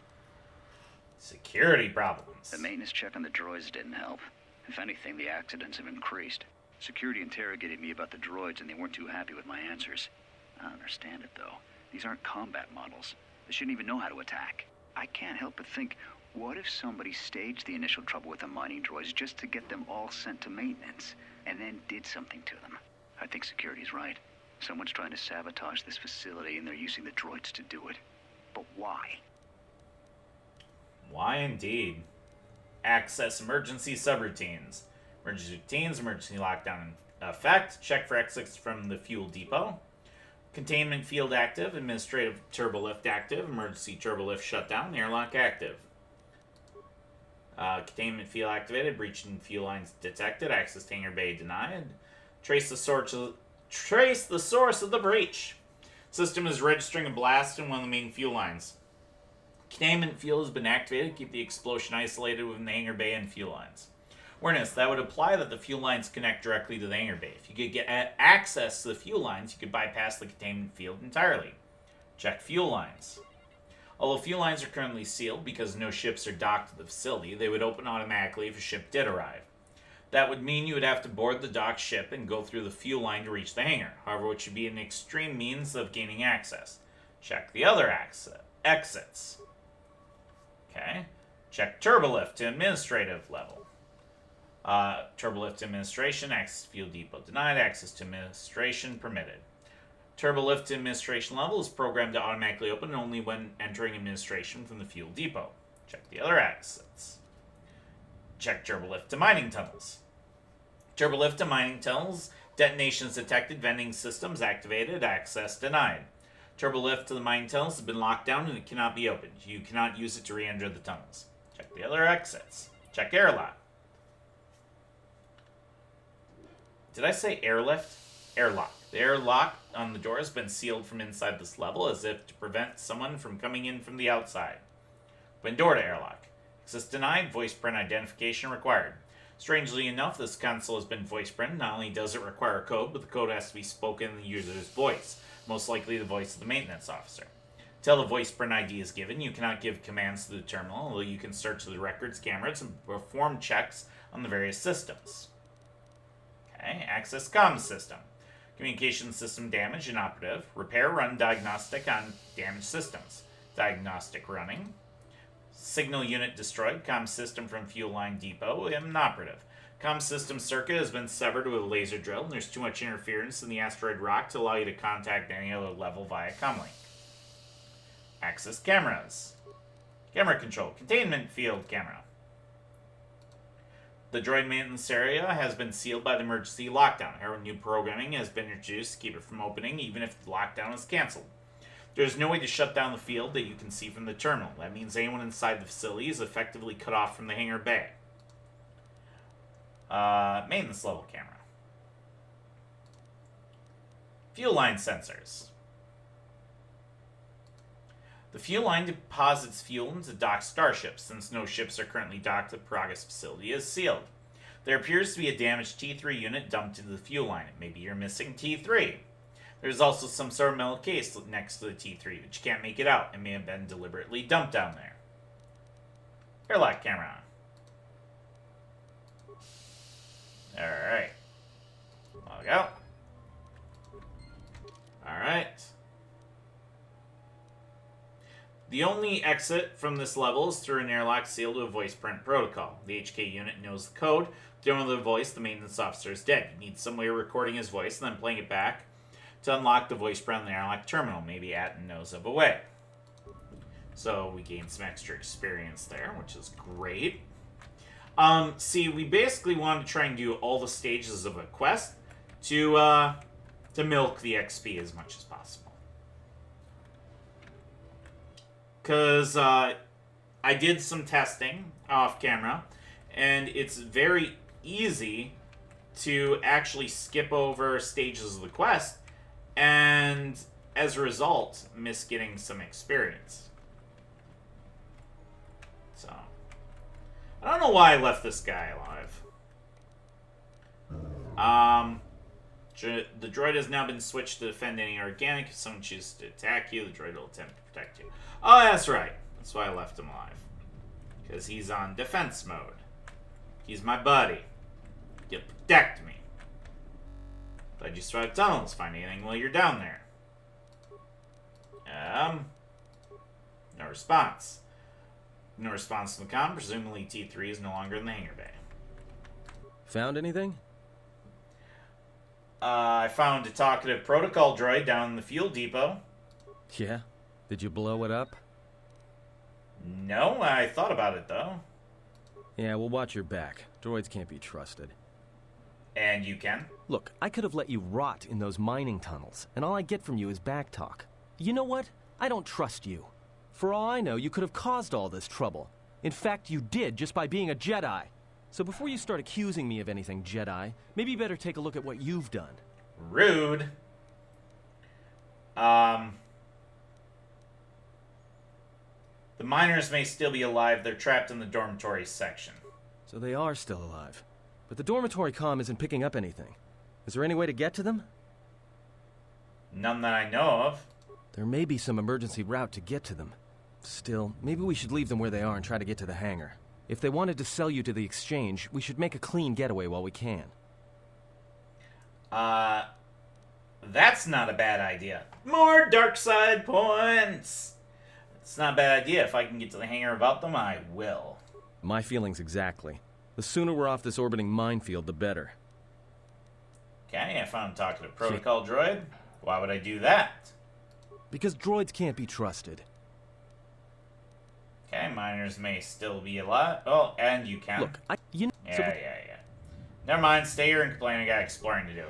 Security problems. The maintenance check on the droids didn't help. If anything, the accidents have increased. Security interrogated me about the droids and they weren't too happy with my answers. I don't understand it, though. These aren't combat models. They shouldn't even know how to attack. I can't help but think, what if somebody staged the initial trouble with the mining droids just to get them all sent to maintenance, and then did something to them? I think security's right. Someone's trying to sabotage this facility, and they're using the droids to do it. But why? Why indeed? Access emergency subroutines. Emergency routines, emergency lockdown in effect. Check for exits from the fuel depot. Containment field active, administrative turbolift active, emergency turbolift shutdown, airlock active. Containment field activated, breaching fuel lines detected, access to hangar bay denied. Trace the source of the breach. System is registering a blast in one of the main fuel lines. Containment field has been activated. Keep the explosion isolated within the hangar bay and fuel lines. Awareness, that would imply that the fuel lines connect directly to the hangar bay. If you could get access to the fuel lines, you could bypass the containment field entirely. Check fuel lines. Although fuel lines are currently sealed because no ships are docked at the facility, they would open automatically if a ship did arrive. That would mean you would have to board the docked ship and go through the fuel line to reach the hangar, however, which would be an extreme means of gaining access. Check the other exits. Okay. Check turbolift to administrative level. Turbolift administration, access to fuel depot denied, access to administration permitted. Turbolift administration level is programmed to automatically open only when entering administration from the fuel depot. Check the other exits. Check turbolift to mining tunnels. Turbolift to mining tunnels, detonations detected, vending systems activated, access denied. Turbolift to the mining tunnels has been locked down and it cannot be opened. You cannot use it to re-enter the tunnels. Check the other exits. Check airlock. Did I say airlift? Airlock. The airlock on the door has been sealed from inside this level as if to prevent someone from coming in from the outside. Open door to airlock. Access denied. Voice print identification required. Strangely enough, this console has been voice printed. Not only does it require a code, but the code has to be spoken in the user's voice, most likely the voice of the maintenance officer. Until the voice print ID is given, you cannot give commands to the terminal, although you can search the records, cameras, and perform checks on the various systems. Okay, access comms system. Communication system damage inoperative. Repair run diagnostic on damaged systems. Diagnostic running. Signal unit destroyed. Comm system from fuel line depot inoperative. Comm system circuit has been severed with a laser drill, and there's too much interference in the asteroid rock to allow you to contact any other level via comlink. Access cameras. Camera control. Containment field camera. The droid maintenance area has been sealed by the emergency lockdown. However, new programming has been introduced to keep it from opening even if the lockdown is cancelled. There is no way to shut down the field that you can see from the terminal. That means anyone inside the facility is effectively cut off from the hangar bay. Maintenance level camera. Fuel line sensors. The fuel line deposits fuel into docked starships. Since no ships are currently docked, the Progress facility is sealed. There appears to be a damaged T3 unit dumped into the fuel line. Maybe you're missing T3. There's also some sort of metal case next to the T3, but you can't make it out. It may have been deliberately dumped down there. Airlock camera on. Alright. Log out. Alright. The only exit from this level is through an airlock sealed with voice print protocol. The HK unit knows the code. Dealing with the voice, the maintenance officer is dead. You need some way of recording his voice and then playing it back to unlock the voice print on the airlock terminal. Maybe Atten knows of a way. So we gained some extra experience there, which is great. See, we basically wanted to try and do all the stages of a quest to milk the XP as much as possible. Because I did some testing off camera, and it's very easy to actually skip over stages of the quest, and as a result, miss getting some experience. So, I don't know why I left this guy alive. The droid has now been switched to defend any organic. If someone chooses to attack you, the droid will attempt to protect you. Oh, that's right. That's why I left him alive. Because he's on defense mode. He's my buddy. He'll protect me. Glad you survived tunnels. Find anything while you're down there. No response. No response from the comm. Presumably T3 is no longer in the hangar bay. Found anything? I found a talkative protocol droid down in the fuel depot. Yeah? Did you blow it up? No, I thought about it, though. Yeah, well, watch your back. Droids can't be trusted. And you can. Look, I could have let you rot in those mining tunnels, and all I get from you is backtalk. You know what? I don't trust you. For all I know, you could have caused all this trouble. In fact, you did just by being a Jedi. So before you start accusing me of anything, Jedi, maybe you better take a look at what you've done. Rude. The miners may still be alive. They're trapped in the dormitory section. So they are still alive. But the dormitory comm isn't picking up anything. Is there any way to get to them? None that I know of. There may be some emergency route to get to them. Still, maybe we should leave them where they are and try to get to the hangar. If they wanted to sell you to the exchange, we should make a clean getaway while we can. That's not a bad idea. More dark side points! It's not a bad idea. If I can get to the hangar without them, I will. My feelings exactly. The sooner we're off this orbiting minefield, the better. Okay, I found talking to Protocol Droid. Why would I do that? Because droids can't be trusted. Okay, miners may still be alive. Oh, and you can. Look, Yeah. Never mind, stay here and complain. I got exploring to do.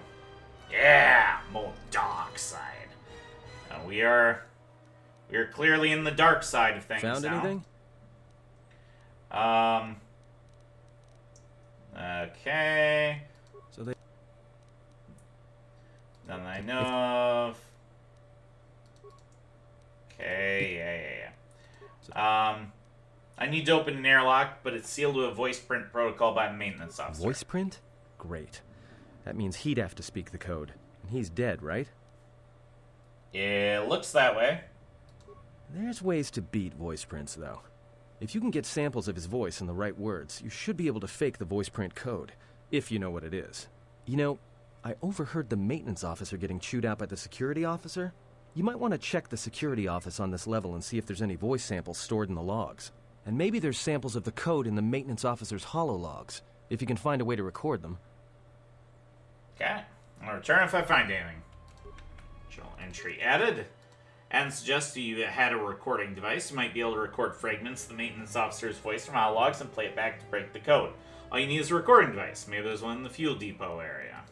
Yeah, more dark side. We are clearly in the dark side of things Found now. anything? Okay. So they... None that I know of. Okay, yeah. I need to open an airlock, but it's sealed with a voice print protocol by the maintenance officer. Voice print? Great. That means he'd have to speak the code. And he's dead, right? It looks that way. There's ways to beat voice prints, though. If you can get samples of his voice and the right words, you should be able to fake the voice print code, if you know what it is. You know, I overheard the maintenance officer getting chewed out by the security officer. You might want to check the security office on this level and see if there's any voice samples stored in the logs. And maybe there's samples of the code in the maintenance officer's holologs, if you can find a way to record them. Okay. I'll return if I find anything. Journal entry added. And suggests you had a recording device. You might be able to record fragments of the maintenance officer's voice from hologs and play it back to break the code. All you need is a recording device. Maybe there's one in the fuel depot area.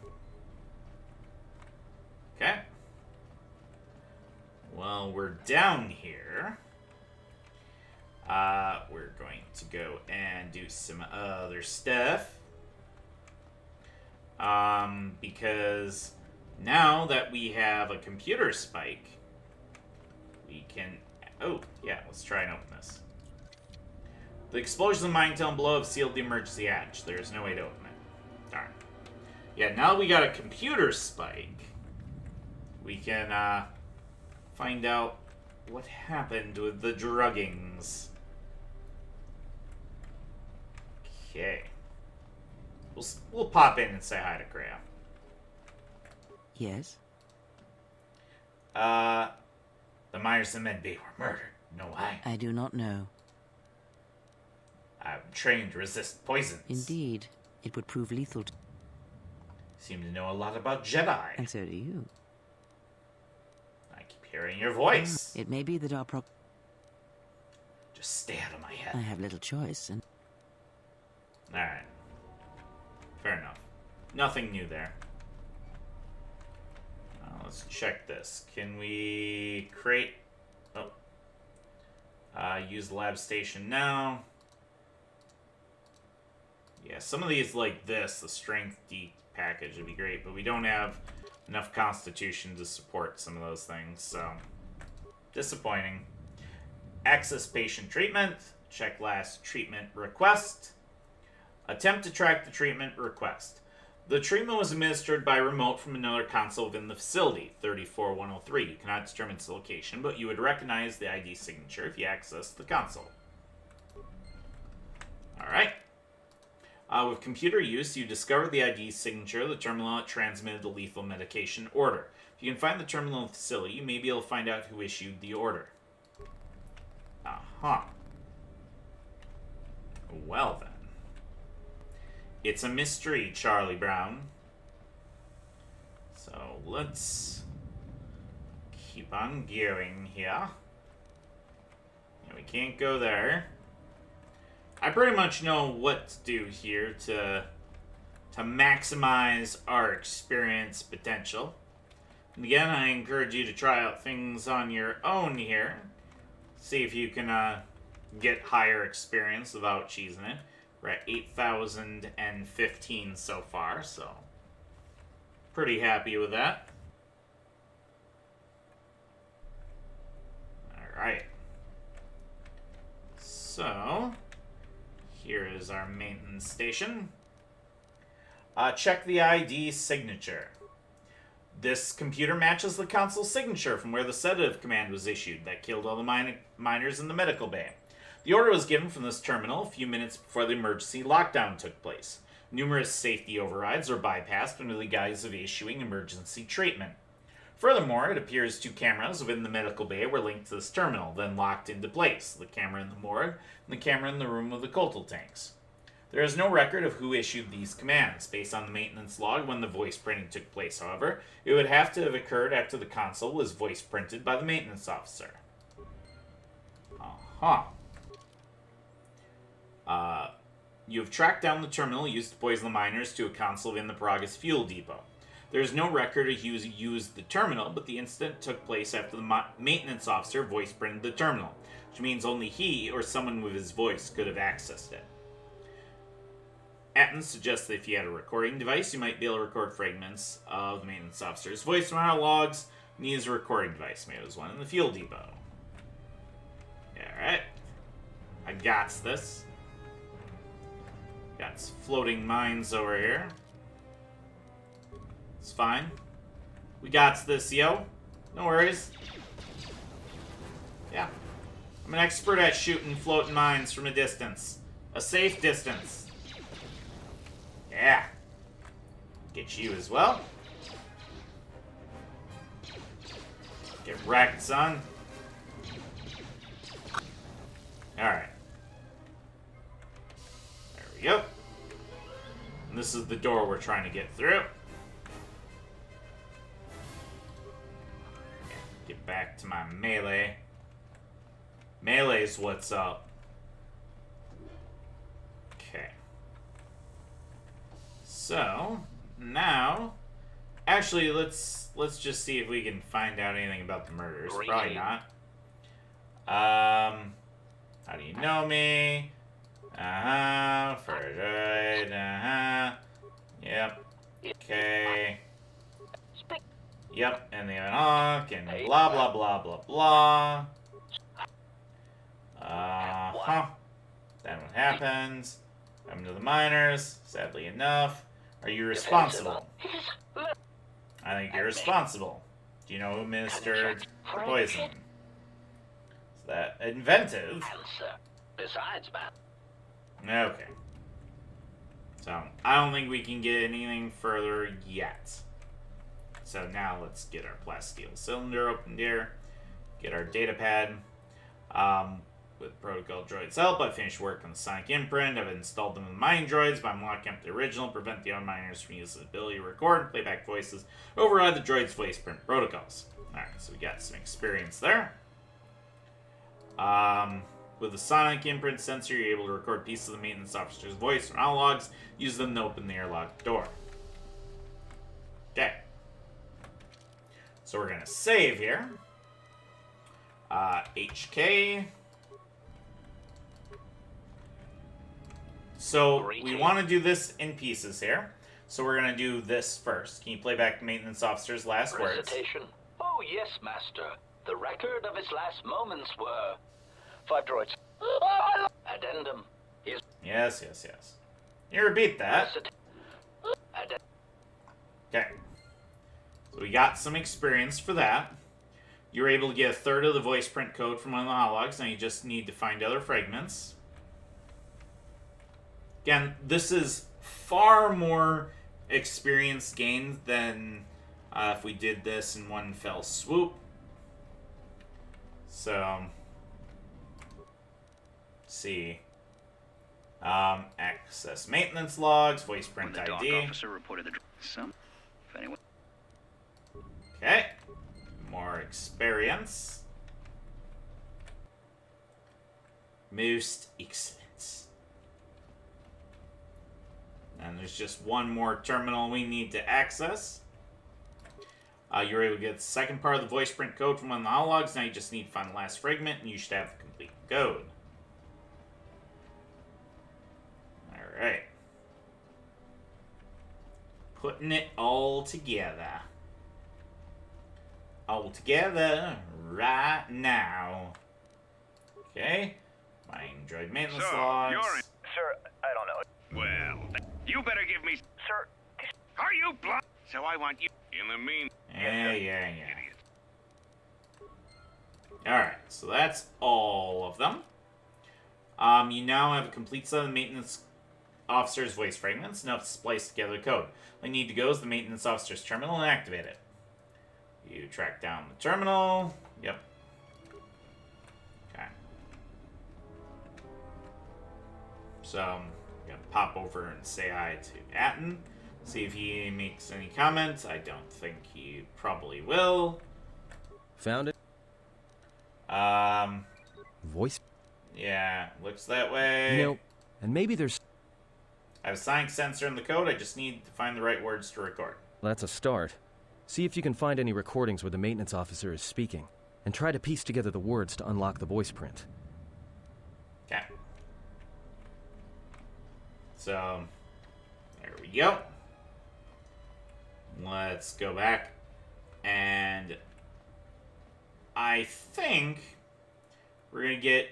Okay. Well, we're down here. We're going to go and do some other stuff. Because now that we have a computer spike, we can... Oh, yeah, let's try and open this. The explosions in the mine tunnel below have sealed the emergency hatch. There's no way to open it. Darn. Yeah, now we got a computer spike. We can, find out what happened with the druggings. Okay. We'll pop in and say hi to Graham. Yes? The miners and Medbay were murdered. No why? I do not know. I'm trained to resist poisons. Indeed. It would prove lethal. Seem to know a lot about Jedi. And so do you. I keep hearing your voice. It may be that our Just stay out of my I head. have little choice, and... Alright. Fair enough. Nothing new there. Let's check this. Can we create... Oh. Use the lab station now. Yeah, some of these like this, the strength D package would be great, but we don't have enough constitution to support some of those things, so... Disappointing. Access patient treatment. Check last treatment request. Attempt to track the treatment request. The treatment was administered by remote from another console within the facility, 34103. You cannot determine its location, but you would recognize the ID signature if you access the console. Alright. With computer use, you discovered the ID signature of the terminal that transmitted the lethal medication order. If you can find the terminal in the facility, you may be able to find out who issued the order. Uh-huh. Well then. It's a mystery, Charlie Brown. So let's keep on going here. Yeah, we can't go there. I pretty much know what to do here to to maximize our experience potential. And again, I encourage you to try out things on your own here. See if you can get higher experience without cheesing it. We're at 8,015 so far, so pretty happy with that. Alright. So, here is our maintenance station. Check the ID signature. This computer matches the console signature from where the sedative command was issued that killed all the miners in the medical bay. The order was given from this terminal a few minutes before the emergency lockdown took place. Numerous safety overrides were bypassed under the guise of issuing emergency treatment. Furthermore, it appears 2 cameras within the medical bay were linked to this terminal, then locked into place. The camera in the morgue and the camera in the room with the coltal tanks. There is no record of who issued these commands. Based on the maintenance log when the voice printing took place, however, it would have to have occurred after the console was voice printed by the maintenance officer. You have tracked down the terminal used to poison the miners to a console in the Paragus fuel depot. There is no record of who used the terminal, but the incident took place after the maintenance officer voice printed the terminal, which means only he or someone with his voice could have accessed it. Atkins suggests that if you had a recording device, you might be able to record fragments of the maintenance officer's voice from our logs and use a recording device. Maybe there's one in the fuel depot. Alright. I got this. Got floating mines over here. It's fine. We got this, yo. No worries. Yeah. I'm an expert at shooting floating mines from a distance. A safe distance. Yeah. Get you as well. Get wrecked, son. Alright. There we go. And this is the door we're trying to get through. Get back to my melee. Melee's what's up. Okay. So, now... Actually, let's just see if we can find out anything about the murders. Probably not. How do you know me? For Droid, Yep. Okay. Yep, and the Enoch, and blah, blah, blah, blah, blah. Then what happens? Come to the miners, sadly enough. Are you responsible? I think you're responsible. Do you know who administered the poison? Is that inventive? Besides, man. Okay. So, I don't think we can get anything further yet. So now let's get our plasteel cylinder opened here. Get our data pad. With Protocol Droid's help, I finished work on the Sonic Imprint. I've installed them in the mining droids by unlocking up the original, prevent the unminers from using the ability to record and playback voices, override the droid's voice print protocols. Alright, so we got some experience there. With the Sonic Imprint sensor, you're able to record pieces of the maintenance officer's voice from audio logs, use them to open the airlock door. Okay. So we're going to save here. HK. So we want to do this in pieces here. So we're going to do this first. Can you play back the maintenance officer's last words? Recitation? Oh, yes, Master. The record of his last moments were... 5 droids. Addendum. Is... Yes. You repeat that. Okay. So we got some experience for that. You were able to get a third of the voice print code from one of the hologs. Now you just need to find other fragments. Again, this is far more experience gained than if we did this in one fell swoop. So, let's see. Access maintenance logs, voice print When the ID. dock officer reported the some. If anyone. Okay. More experience. Most excellent. And And there's just one more terminal we need to access. You're able to get the second part of the voice print code from one of the hologs. Now you just need to find the last fragment, and you should have the complete code. Alright. Putting it all together. All together right now. Okay. My droid maintenance logs. Sir, I don't know. Well, you better give me... Sir, Are you blind? So I want you... In the mean... Yeah. Alright, so that's all of them. You now have a complete set of the maintenance officer's voice fragments, enough to splice together the code. All you need to go is the maintenance officer's terminal and activate it. You track down the terminal. Yep. Okay. So, I'm going to pop over and say hi to Atten. See if he makes any comments. I don't think he probably will. Found it? Voice? Yeah, looks that way. You know, and maybe there's... I have a sonic sensor in the code. I just need to find the right words to record. That's a start. See if you can find any recordings where the maintenance officer is speaking, and try to piece together the words to unlock the voice print. Okay. So, there we go. Let's go back. And I think we're going to get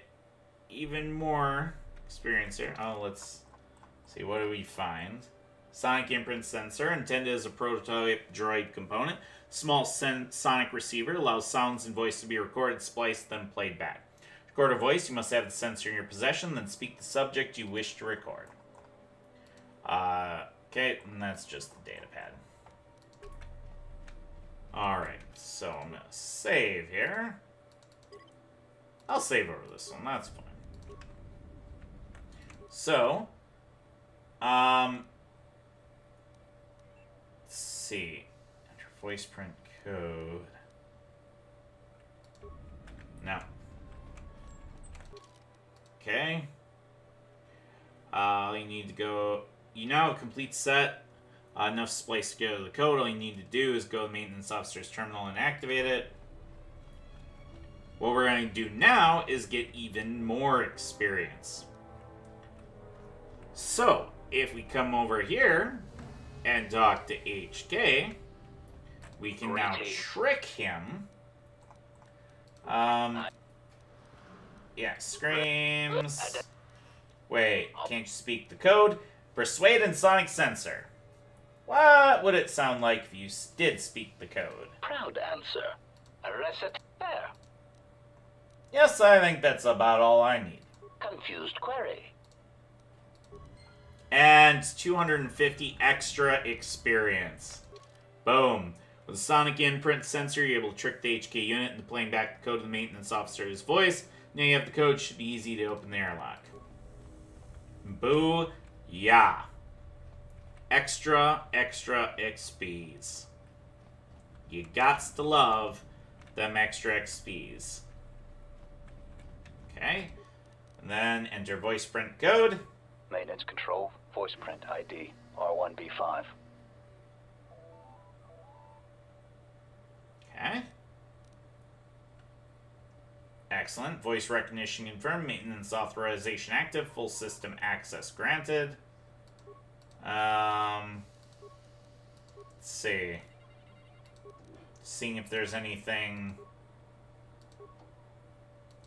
even more experience here. Oh, let's see. What do we find? Sonic imprint sensor, intended as a prototype droid component. Small sonic receiver allows sounds and voice to be recorded, spliced, then played back. To record a voice, you must have the sensor in your possession, then speak the subject you wish to record. Okay, and that's just the data pad. Alright, so I'm going to save here. I'll save over this one, that's fine. So, let's see. Enter voice print code. No. Okay. You need to go... You now have a complete set. Enough splice to go to the code. All you need to do is go to the maintenance officer's terminal and activate it. What we're going to do now is get even more experience. So, if we come over here and talk to HK, we can now trick him. Yeah, screams. Wait, can't you speak the code? Persuade and sonic sensor. What would it sound like if you did speak the code? Proud answer. A reset there. Yes, I think that's about all I need. Confused query. And 250 extra experience. Boom. With a sonic imprint sensor, you're able to trick the HK unit into playing back the code of the maintenance officer's voice. Now you have the code, should be easy to open the airlock. Boo. Yeah. Extra XPs. You gots to love them extra XPs. Okay. And then enter voice print code. Maintenance control, voice print ID, R1B5. Okay. Excellent. Voice recognition confirmed. Maintenance authorization active. Full system access granted. Let's see. Seeing if there's anything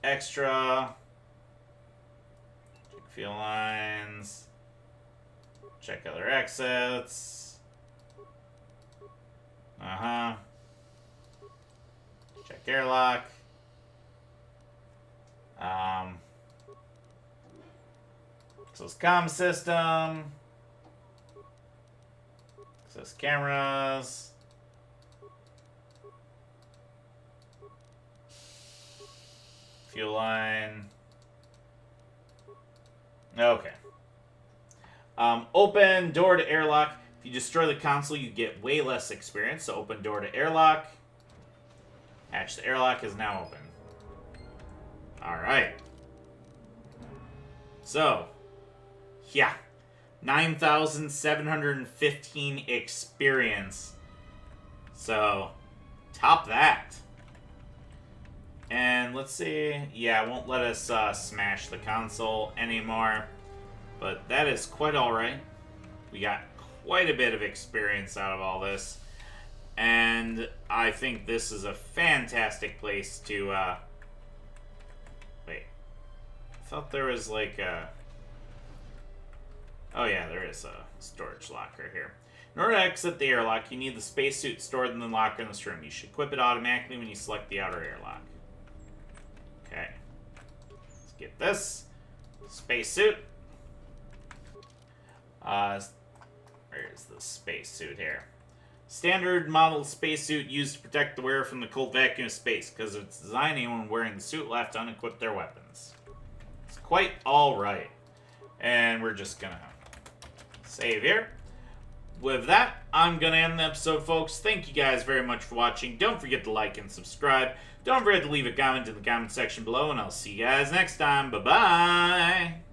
extra. Check fuel lines. Check other exits. Check airlock. Access comm system. Access cameras. Fuel line. Okay. Open door to airlock. If you destroy the console, you get way less experience. So open door to airlock. Hatch to airlock is now open. Alright. So, yeah. 9,715 experience. So, top that. And let's see. Yeah, it won't let us smash the console anymore. But that is quite alright. We got quite a bit of experience out of all this. And I think this is a fantastic place to, wait. I thought there was like a... Oh yeah, there is a storage locker here. In order to exit the airlock, you need the spacesuit stored in the locker in this room. You should equip it automatically when you select the outer airlock. Okay. Let's get this. Spacesuit. Where's the spacesuit here? Standard model spacesuit used to protect the wearer from the cold vacuum of space. Because of its design, anyone wearing the suit will have to unequip their weapons. It's quite alright. And we're just gonna save here. With that, I'm gonna end the episode, folks. Thank you guys very much for watching. Don't forget to like and subscribe. Don't forget to leave a comment in the comment section below, and I'll see you guys next time. Bye-bye!